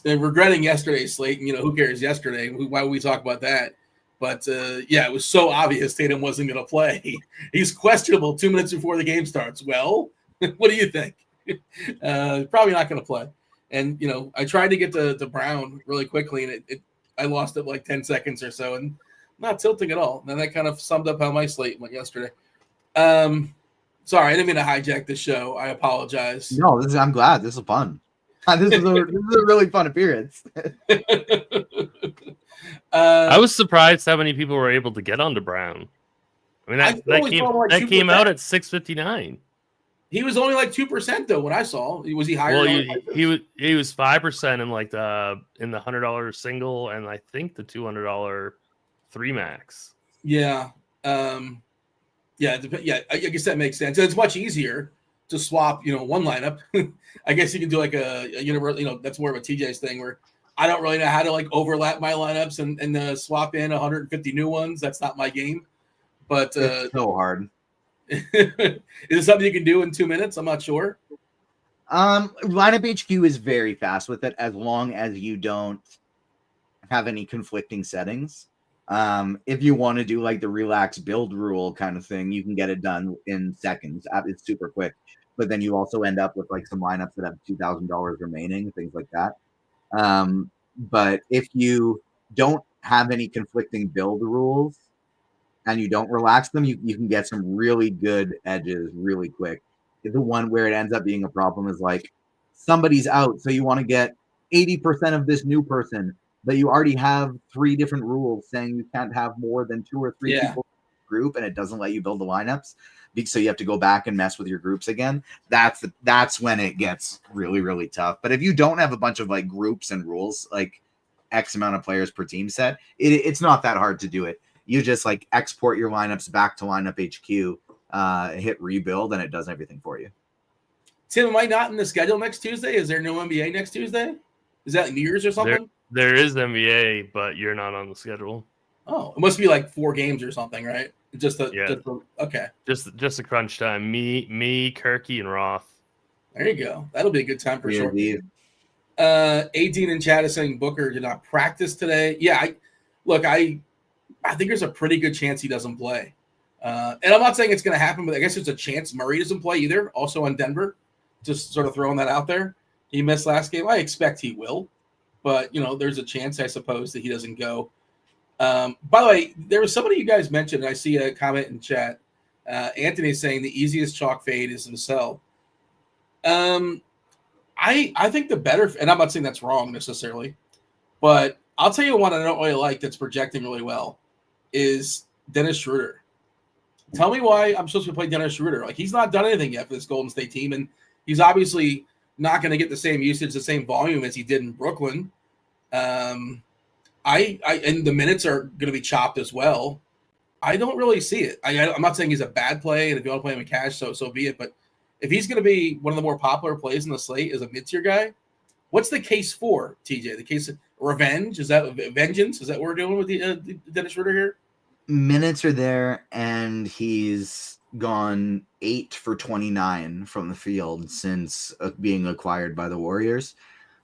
regretting yesterday's slate. And, you know, who cares yesterday? Why would we talk about that? But yeah, it was so obvious Tatum wasn't going to play. He's questionable 2 minutes before the game starts. Well, what do you think? Probably not going to play. And, you know, I tried to get to Brown really quickly, and I lost it like 10 seconds or so, and not tilting at all. And that kind of summed up how my slate went yesterday. Sorry, I didn't mean to hijack the show. I apologize. No, I'm glad. This is fun. This is a really fun appearance. I was surprised how many people were able to get onto Brown. I mean, that came out at 659. He was only like 2% though. When I saw, was he higher? Well, he was 5% in like in the $100 single, and I think the $200 3 max. Yeah. Yeah. I guess that makes sense. It's much easier to swap, you know, one lineup. I guess you can do like a universal, you know, that's more of a TJ's thing where I don't really know how to like overlap my lineups and swap in 150 new ones. That's not my game. But it's so hard. Is it something you can do in 2 minutes? I'm not sure. Lineup HQ is very fast with it as long as you don't have any conflicting settings. If you want to do like the relax build rule kind of thing, you can get it done in seconds. It's super quick. But then you also end up with like some lineups that have $2,000 remaining, things like that. But if you don't have any conflicting build rules and you don't relax them, you can get some really good edges really quick. The one where it ends up being a problem is like somebody's out, so you want to get 80% of this new person, but you already have 3 different rules saying you can't have more than 2 or 3 people in the group, and it doesn't let you build the lineups. So you have to go back and mess with your groups again. That's when it gets really, really tough. But if you don't have a bunch of like groups and rules, like X amount of players per team set, it's not that hard to do it. You just like export your lineups back to lineup HQ, hit rebuild, and it does everything for you. Tim, am I not in the schedule next Tuesday? Is there no NBA next Tuesday? Is that New Year's or something? There is NBA, but you're not on the schedule. Oh, it must be like 4 games or something, right? Okay. Just a crunch time. Me, Kirky, and Roth. There you go. That'll be a good time for sure. Indeed. 18 in chat is saying Booker did not practice today. Yeah, I think there's a pretty good chance he doesn't play. And I'm not saying it's going to happen, but I guess there's a chance Murray doesn't play either. Also on Denver, just sort of throwing that out there. He missed last game. I expect he will, but there's a chance, I suppose, that he doesn't go. By the way, there was somebody you guys mentioned. I see a comment in chat. Anthony is saying the easiest chalk fade is Vassell. I think the better, and I'm not saying that's wrong necessarily, but I'll tell you one I don't really like that's projecting really well is Dennis Schroeder. Tell me why I'm supposed to play Dennis Schroeder. Like, he's not done anything yet for this Golden State team, and he's obviously not going to get the same usage, the same volume as he did in Brooklyn. And the minutes are going to be chopped as well. I don't really see it. I'm not saying he's a bad play, and if you want to play him in cash, so be it. But if he's going to be one of the more popular plays in the slate as a mid-tier guy, what's the case for, TJ? The case of revenge? Is that vengeance? Is that what we're doing with the Dennis Schroeder here? Minutes are there, and he's gone 8 for 29 from the field since being acquired by the Warriors.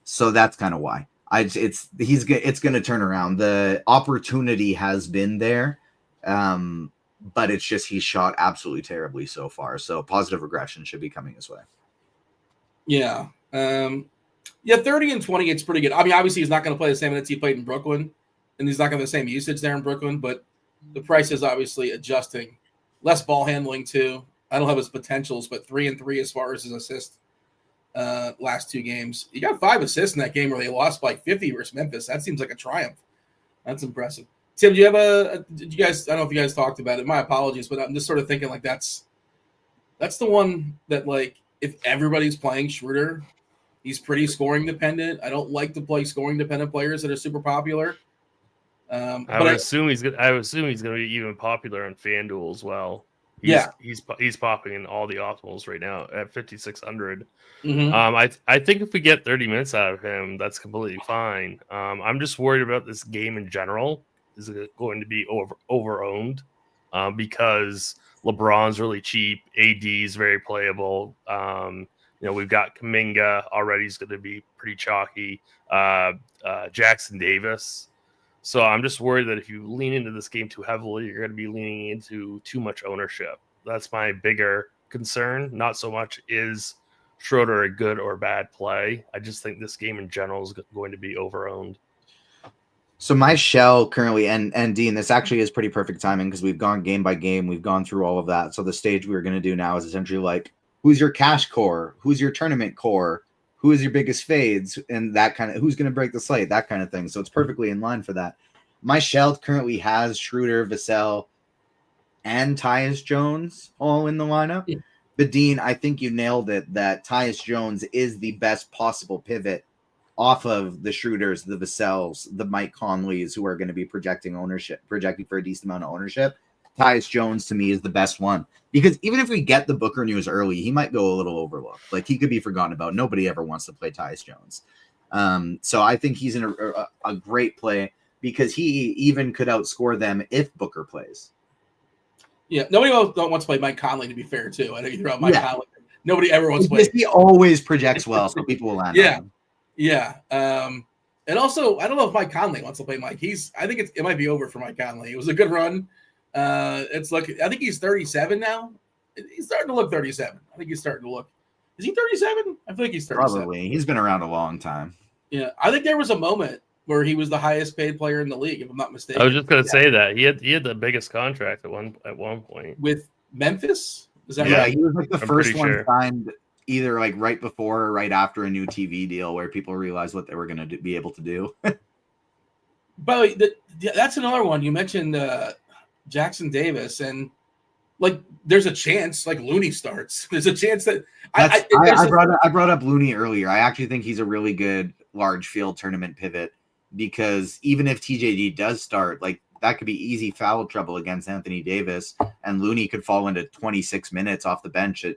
So that's kind of why. It's going to turn around. The opportunity has been there, but it's just he's shot absolutely terribly so far. So positive regression should be coming his way. Yeah. 30 and 20, it's pretty good. I mean, obviously he's not going to play the same minutes he played in Brooklyn, and he's not going to have the same usage there in Brooklyn, but the price is obviously adjusting. Less ball handling too. I don't have his potentials, but 3 and 3 as far as his assists last 2 games. He got 5 assists in that game where they lost by 50 versus Memphis. That seems like a triumph. That's impressive. Tim, do you have did you guys, I don't know if you guys talked about it. My apologies, but I'm just sort of thinking like that's the one that, like, if everybody's playing Schroeder, he's pretty scoring dependent. I don't like to play scoring dependent players that are super popular. I would assume he's going to be even popular on FanDuel as well. He's popping in all the optimals right now at 5,600. Mm-hmm. I think if we get 30 minutes out of him, that's completely fine. I'm just worried about this game in general. Is it going to be over-owned? Because LeBron's really cheap, AD is very playable. We've got Kuminga already. He's going to be pretty chalky. Jackson Davis. So I'm just worried that if you lean into this game too heavily, you're going to be leaning into too much ownership. That's my bigger concern. Not so much is Schroeder a good or bad play. I just think this game in general is going to be over-owned. So my shell currently, and Dean, this actually is pretty perfect timing because we've gone game by game. We've gone through all of that. So the stage we're going to do now is essentially like, who's your cash core? Who's your tournament core? Who is your biggest fades? And that kind of, who's going to break the slate? That kind of thing. So it's perfectly in line for that. My shell currently has Schroeder, Vassell, and Tyus Jones all in the lineup. Yeah. But Dean, I think you nailed it that Tyus Jones is the best possible pivot off of the Schroeders, the Vassells, the Mike Conleys, who are going to be projecting for a decent amount of ownership. Tyus Jones, to me, is the best one. Because even if we get the Booker news early, he might go a little overlooked. Like, he could be forgotten about. Nobody ever wants to play Tyus Jones. So I think he's in a great play because he even could outscore them if Booker plays. Yeah, nobody wants to play Mike Conley, to be fair, too. I know you throw out Mike Conley. Nobody ever wants to play. He always projects well, so people will land on him. Yeah. And also, I don't know if Mike Conley wants to play Mike. I think it might be over for Mike Conley. It was a good run. I think he's 37 now. He's starting to look 37. I think he's starting to look. Is he 37? I feel like he's 37. Probably. He's been around a long time. Yeah. I think there was a moment where he was the highest paid player in the league, if I'm not mistaken. I was just going to say that. He had the biggest contract at one point. With Memphis? Is that right? Yeah, he was like the first one signed either like right before or right after a new TV deal where people realized what they were going to be able to do. But that's another one. You mentioned Jackson Davis, and like there's a chance like Looney starts. There's a chance that I brought up Looney earlier. I actually think he's a really good large field tournament pivot because even if TJD does start, like that could be easy foul trouble against Anthony Davis, and Looney could fall into 26 minutes off the bench at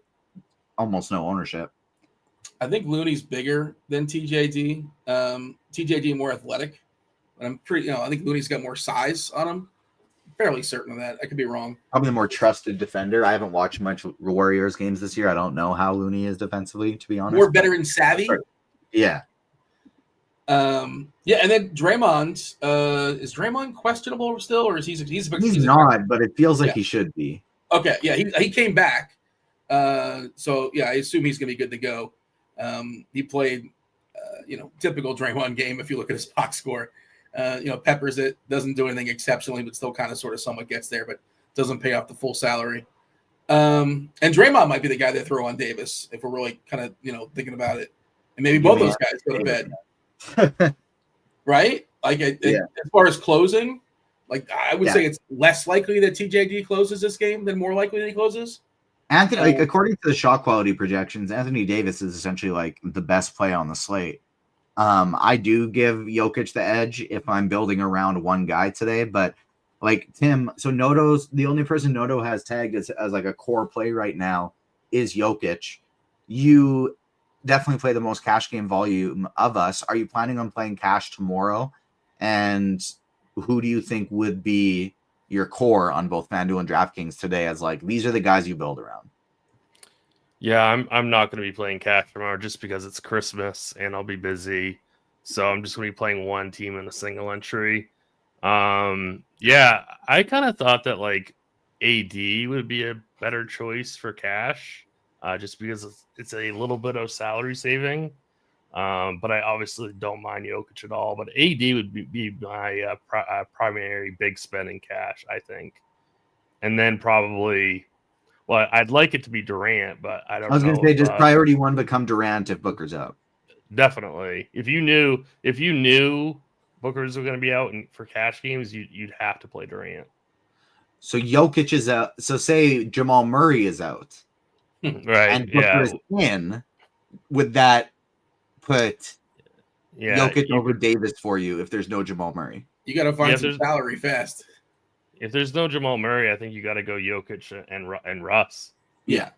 almost no ownership. I think Looney's bigger than TJD. TJD more athletic, but I think Looney's got more size on him. fairly certain of that. I could be wrong. Probably the more trusted defender. I haven't watched much Warriors games this year. I don't know how Looney is defensively, to be honest. More veteran savvy. Yeah. Yeah, and then Draymond. Is Draymond questionable still, or is he's not? But it feels like he should be. Okay, yeah, he came back. So yeah, I assume he's gonna be good to go. He played, typical Draymond game. If you look at his box score, peppers it, doesn't do anything exceptionally, but still kind of sort of somewhat gets there, but doesn't pay off the full salary. And Draymond might be the guy they throw on Davis if we're really kind of thinking about it, and maybe both those guys go to bed. Right? Like as far as closing, like I would say it's less likely that TJD closes this game than more likely that he closes. Anthony, according to the shot quality projections, Anthony Davis is essentially like the best play on the slate. I do give Jokic the edge if I'm building around one guy today, but like Tim, so the only person Noto has tagged as like a core play right now is Jokic. You definitely play the most cash game volume of us. Are you planning on playing cash tomorrow? And who do you think would be your core on both FanDuel and DraftKings today as like these are the guys you build around? Yeah, I'm not going to be playing cash tomorrow just because it's Christmas and I'll be busy. So I'm just going to be playing one team in a single entry. Yeah, I kind of thought that like AD would be a better choice for cash. Just because it's a little bit of salary saving. But I obviously don't mind Jokic at all. But AD would be my primary big spend in cash, I think. And then probably, well, I'd like it to be Durant, but I don't know. I was going to say, does priority one become Durant if Booker's out? Definitely. If you knew Booker's were going to be out for cash games, you'd have to play Durant. So Jokic is out. So say Jamal Murray is out. Right. And Booker is in. Would that put Jokic over Davis for you if there's no Jamal Murray? You got to find some salary fast. If there's no Jamal Murray, I think you got to go Jokic and Russ. Yeah.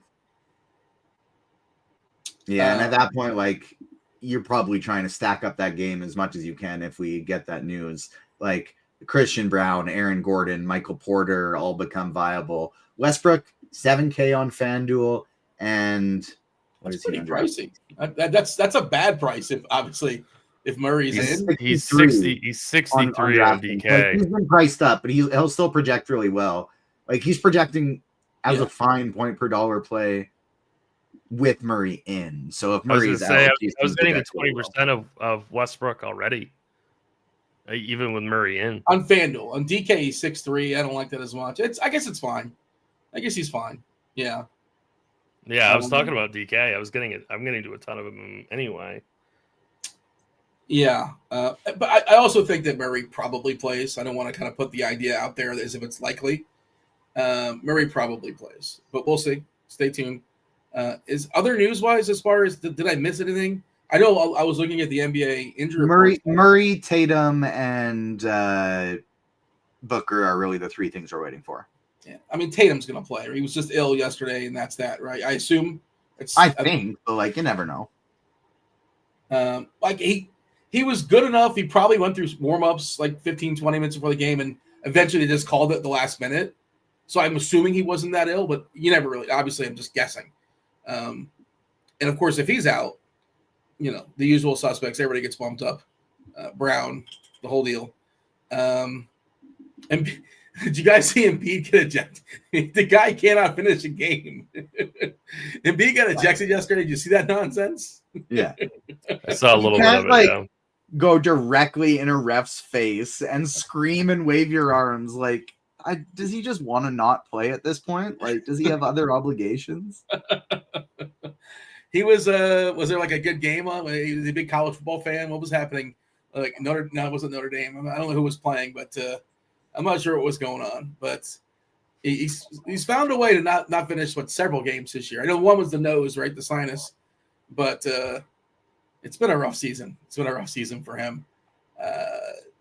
Yeah, and at that point, like you're probably trying to stack up that game as much as you can if we get that news. Like Christian Brown, Aaron Gordon, Michael Porter all become viable. Westbrook, 7K on FanDuel. And what is pretty pricey. That's a bad price if Murray's in. He's 63 on DK. Like, he's been priced up, but he'll still project really well. Like he's projecting as a fine point per dollar play with Murray in. So if Murray's out, I was getting to 20% of Westbrook already, even with Murray in. On FanDuel. On DK, he's 6'3". I don't like that as much. I guess it's fine. I guess he's fine. Yeah. Yeah, I was talking about DK. I'm getting to a ton of them anyway. Yeah, but I also think that Murray probably plays. I don't want to kind of put the idea out there as if it's likely. Murray probably plays, but we'll see. Stay tuned. Is other news-wise as far as did I miss anything? I know I was looking at the NBA injury. Murray, Tatum, and Booker are really the three things we're waiting for. Yeah, I mean Tatum's going to play. He was just ill yesterday, and that's that, right? I assume. I think, but like you never know. Like he was good enough. He probably went through warm-ups like 15, 20 minutes before the game, and eventually they just called it the last minute. So I'm assuming he wasn't that ill, but you never really. Obviously, I'm just guessing. And of course, if he's out, the usual suspects. Everybody gets bumped up. Brown, the whole deal. And did you guys see Embiid get ejected? The guy cannot finish a game. Embiid got ejected yesterday. Did you see that nonsense? Yeah. I saw a little bit of it. Go directly in a ref's face and scream and wave your arms. Like, does he just want to not play at this point? Like, does he have other obligations? He was there like a good game on? He was a big college football fan. What was happening? Like it wasn't Notre Dame. I don't know who was playing, but I'm not sure what was going on. But he's found a way to not finish several games this year. I know one was the nose, right, the sinus, but it's been a rough season. It's been a rough season for him,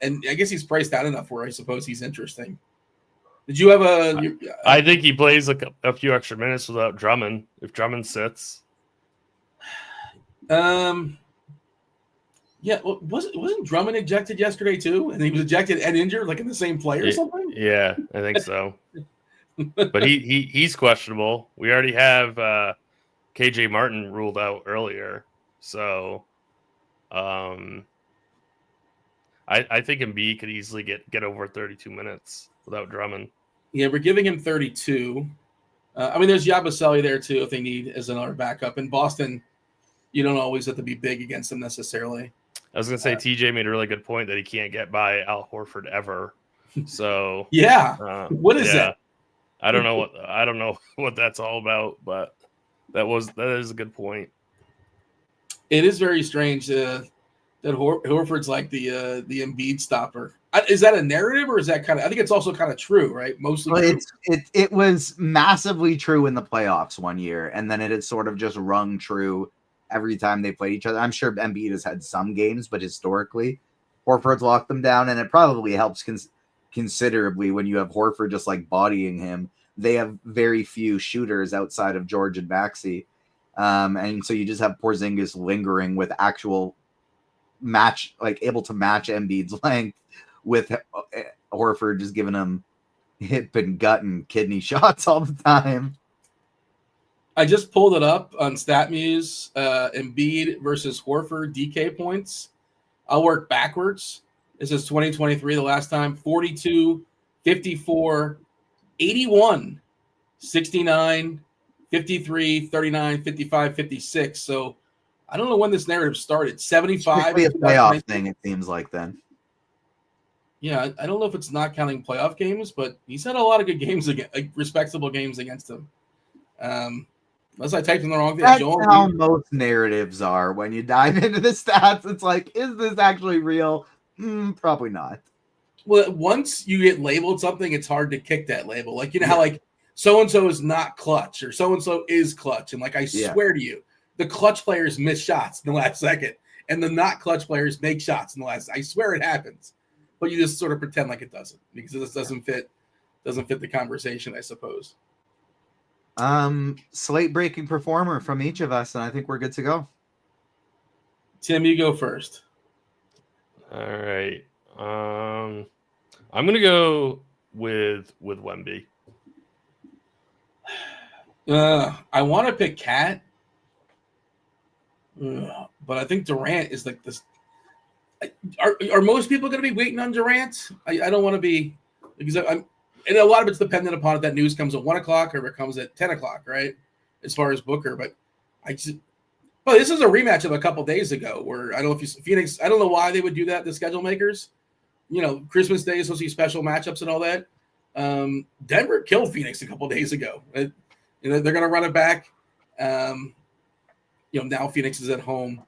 and I guess he's priced out enough where I suppose he's interesting. Did you have I think he plays like a few extra minutes without Drummond if Drummond sits. Yeah, Yeah, well, wasn't Drummond ejected yesterday too? And he was ejected and injured, like in the same play or something? Yeah, I think so. But he's questionable. We already have KJ Martin ruled out earlier. So I think Embiid could easily get over 32 minutes without Drummond. Yeah, we're giving him 32. I mean, there's Yabusele there too if they need as another backup. In Boston, you don't always have to be big against them necessarily. I was gonna say TJ made a really good point that he can't get by Al Horford ever. So yeah, what is that? I don't know what that's all about, but that is a good point. It is very strange that Horford's like the Embiid stopper. Is that a narrative or is that kind of? I think it's also kind of true, right? Mostly true. It was massively true in the playoffs one year, and then it had sort of just rung true every time they played each other. I'm sure Embiid has had some games, but historically, Horford's locked them down, and it probably helps considerably when you have Horford just like bodying him. They have very few shooters outside of George and Maxey, and so you just have Porzingis lingering with actual match, like able to match Embiid's length, with Horford just giving him hip and gut and kidney shots all the time. I just pulled it up on StatMuse. Embiid versus Horford DK points. I'll work backwards. This is 2023, the last time. 42, 54, 81, 69, 53, 39, 55, 56. So I don't know when this narrative started. 75. It's a playoff thing, it seems like then. Yeah, I don't know if it's not counting playoff games, but he's had a lot of good games, respectable games against him. Unless I typed in the wrong thing. That's how most narratives are. When you dive into the stats, it's like, is this actually real? Probably not. Well, once you get labeled something, it's hard to kick that label. Like, you know how like so-and-so is not clutch or so-and-so is clutch. And like, I swear to you, the clutch players miss shots in the last second and the not clutch players make shots in the last. I swear it happens, but you just sort of pretend like it doesn't because this doesn't fit the conversation, I suppose. Slate breaking performer from each of us, and I think we're good to go. Tim, you go first. All right. I'm gonna go with Wemby. I want to pick Cat, but I think Durant is like this. Are most people going to be waiting on Durant? I don't want to be because I'm. And a lot of it's dependent upon if that news comes at 1 o'clock or if it comes at 10 o'clock, right? As far as Booker, but this is a rematch of a couple days ago where I don't know if Phoenix. I don't know why they would do that. The schedule makers, Christmas Day is supposed to be special matchups and all that. Denver killed Phoenix a couple days ago. They're going to run it back. Now Phoenix is at home.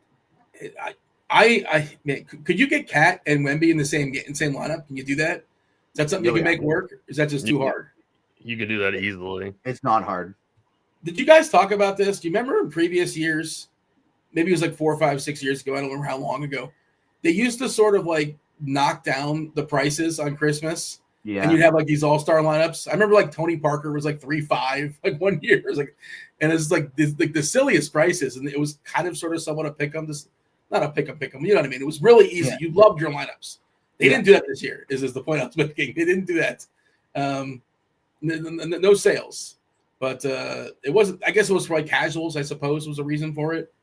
Man, could you get Cat and Wemby in the same lineup? Can you do that? Is that something you can make work? Or is that just too hard? You can do that easily. It's not hard. Did you guys talk about this? Do you remember in previous years, maybe it was like 4, 5, 6 years ago, I don't remember how long ago, they used to sort of like knock down the prices on Christmas. Yeah. And you'd have like these all-star lineups. I remember like Tony Parker was like 3-5 like 1 year. It was like, and it's like the silliest prices. And it was kind of sort of somewhat a pick 'em. Not a pick 'em. You know what I mean? It was really easy. Yeah. You loved your lineups. They didn't do that this year, is the point I was making. They didn't do that. No sales. But it wasn't – I guess it was for like casuals, I suppose, was a reason for it.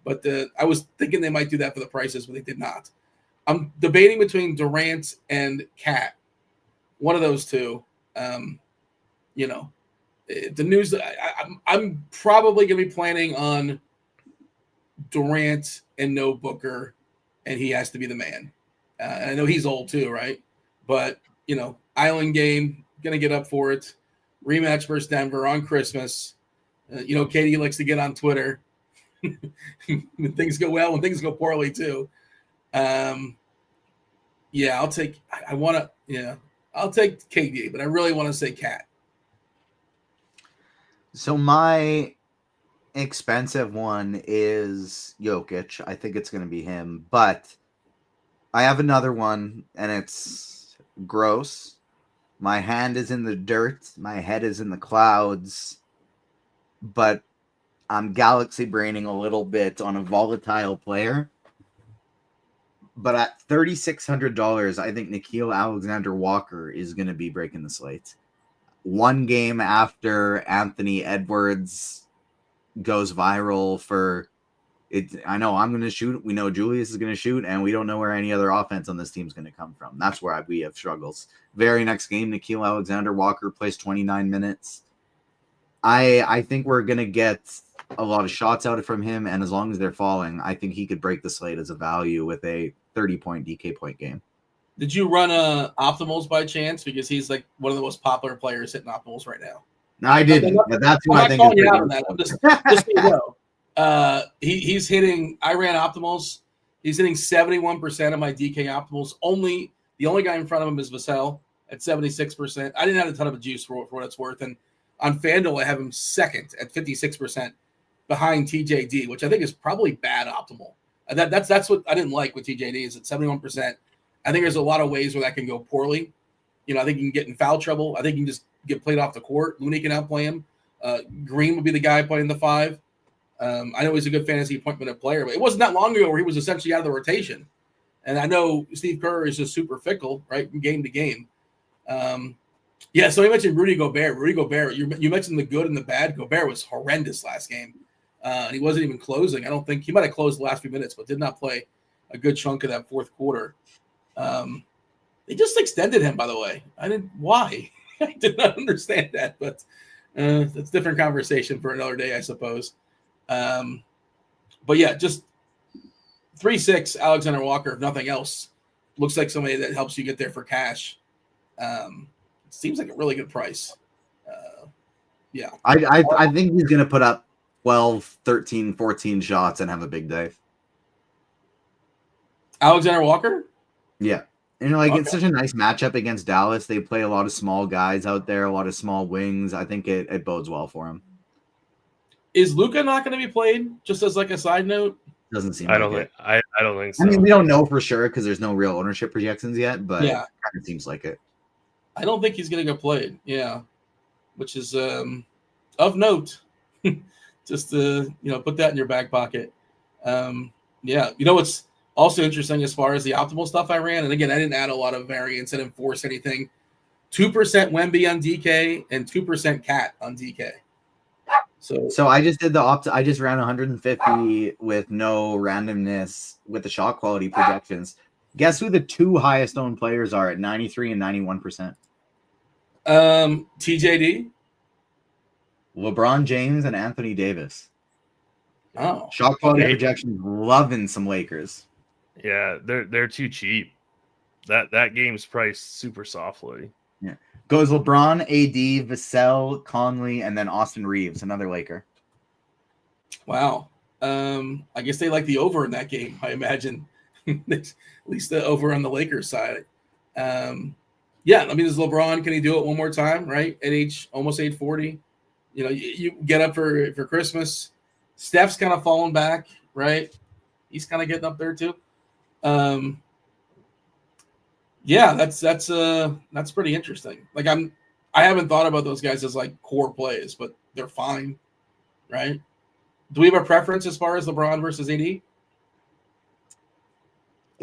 But I was thinking they might do that for the prices, but they did not. I'm debating between Durant and Cat. One of those two. The news – I'm probably going to be planning on Durant and no Booker, and he has to be the man. And I know he's old too, right? But, island game, going to get up for it. Rematch versus Denver on Christmas. Katie likes to get on Twitter. When things go well, when things go poorly too. I'll take KD, but I really want to say Cat. So my expensive one is Jokic. I think it's going to be him, but I have another one, and it's gross. My hand is in the dirt. My head is in the clouds. But I'm galaxy braining a little bit on a volatile player. But at $3,600, I think Nickeil Alexander-Walker is going to be breaking the slate. One game after Anthony Edwards goes viral for it. I know I'm going to shoot. We know Julius is going to shoot, and we don't know where any other offense on this team is going to come from. That's where we have struggles. Very next game, Nickeil Alexander-Walker plays 29 minutes. I think we're going to get a lot of shots out from him, and as long as they're falling, I think he could break the slate as a value with a 30-point DK point game. Did you run optimals by chance? Because he's like one of the most popular players hitting optimals right now. No, I didn't. That's what I think. I'm not calling you out on that. I'm just so you know. He's hitting. I ran optimals. He's hitting 71% of my DK optimals. The only guy in front of him is Vassell at 76%. I didn't have a ton of juice for what it's worth, and on FanDuel I have him second at 56% behind TJD, which I think is probably bad optimal. That's what I didn't like with TJD is at 71%. I think there's a lot of ways where that can go poorly. You know, I think you can get in foul trouble. I think you can just get played off the court. Looney can outplay him. Green would be the guy playing the 5. I know he's a good fantasy point minute player, but it wasn't that long ago where he was essentially out of the rotation. And I know Steve Kerr is just super fickle, right, from game to game. Yeah, so you mentioned Rudy Gobert. You mentioned the good and the bad. Gobert was horrendous last game. And he wasn't even closing. I don't think he might have closed the last few minutes, but did not play a good chunk of that fourth quarter. They just extended him, by the way. Why? I did not understand that, but that's a different conversation for another day, I suppose. But yeah, just 3-6 Alexander Walker, if nothing else, looks like somebody that helps you get there for cash. Seems like a really good price. Yeah. I think he's going to put up 12, 13, 14 shots and have a big day. Alexander Walker? Yeah. And it's such a nice matchup against Dallas. They play a lot of small guys out there, a lot of small wings. I think it bodes well for him. Is Luka not going to be played? Just as like a side note, doesn't seem. I don't think so. I mean, we don't know for sure because there's no real ownership projections yet, but yeah, it kind of seems like it. I don't think he's going to get played. Yeah, which is of note. Just to put that in your back pocket. Yeah, what's also interesting as far as the optimal stuff I ran, and again, I didn't add a lot of variance. I didn't force anything. 2% Wemby on DK and 2% Cat on DK. So I just did I just ran 150 with no randomness with the shot quality projections. Guess who the two highest owned players are at 93 and 91%? TJD, LeBron James, and Anthony Davis. Oh, shot quality projections loving some Lakers. Yeah, they're too cheap. That game's priced super softly. Yeah. Goes LeBron, AD, Vassell, Conley, and then Austin Reeves, another Laker. Wow. I guess they like the over in that game, I imagine. At least the over on the Lakers side. Yeah, I mean, is LeBron, can he do it one more time, right? At almost age 40? You get up for Christmas. Steph's kind of falling back, right? He's kind of getting up there too. Yeah, that's pretty interesting. Like I haven't thought about those guys as like core plays, but they're fine, right? Do we have a preference as far as LeBron versus AD?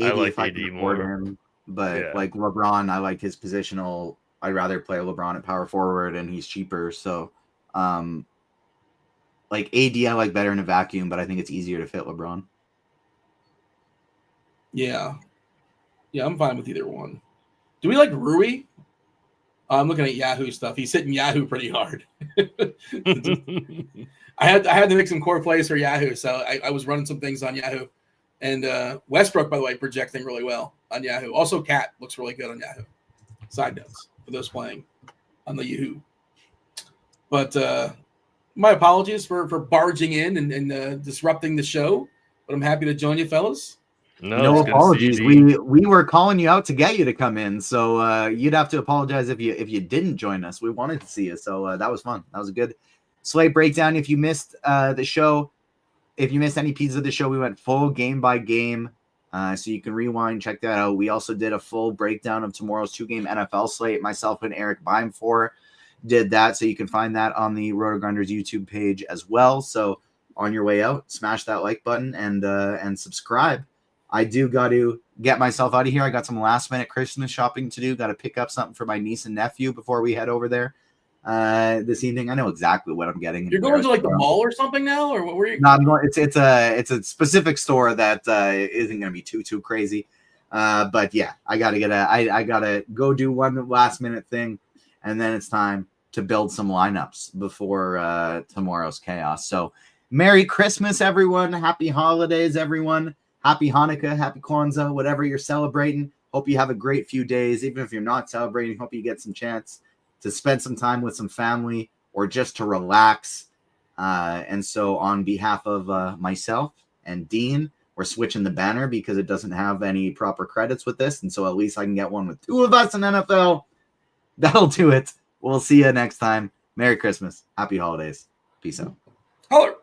I like AD more. But like LeBron, I like his positional. I'd rather play LeBron at power forward, and he's cheaper. So, like AD, I like better in a vacuum, but I think it's easier to fit LeBron. Yeah, I'm fine with either one. Do we like Rui? I'm looking at Yahoo stuff. He's hitting Yahoo pretty hard. I had to make some core plays for Yahoo, so I was running some things on Yahoo. And Westbrook, by the way, projecting really well on Yahoo. Also, Cat looks really good on Yahoo. Side notes for those playing on the Yahoo. But my apologies for barging in and disrupting the show. But I'm happy to join you, fellas. No apologies. We were calling you out to get you to come in, so you'd have to apologize if you didn't join us. We wanted to see you, so that was fun. That was a good slate breakdown. If you missed the show, if you missed any pieces of the show, we went full game by game, so you can rewind, check that out. We also did a full breakdown of tomorrow's 2-game NFL slate. Myself and Eric Beimfor did that, so you can find that on the RotoGrinders YouTube page as well. So on your way out, smash that like button and subscribe. I do got to get myself out of here. I got some last minute Christmas shopping to do. Got to pick up something for my niece and nephew before we head over there this evening. I know exactly what I'm getting. You're going to like the mall or something now, or what were you? No, I'm going. It's a specific store that isn't going to be too crazy. But yeah, I gotta go do one last minute thing, and then it's time to build some lineups before tomorrow's chaos. So Merry Christmas, everyone. Happy holidays, everyone. Happy Hanukkah, happy Kwanzaa, whatever you're celebrating. Hope you have a great few days. Even if you're not celebrating, hope you get some chance to spend some time with some family or just to relax. And so on behalf of myself and Dean, we're switching the banner because it doesn't have any proper credits with this. And so at least I can get one with two of us in NFL. That'll do it. We'll see you next time. Merry Christmas. Happy holidays. Peace out. Holler.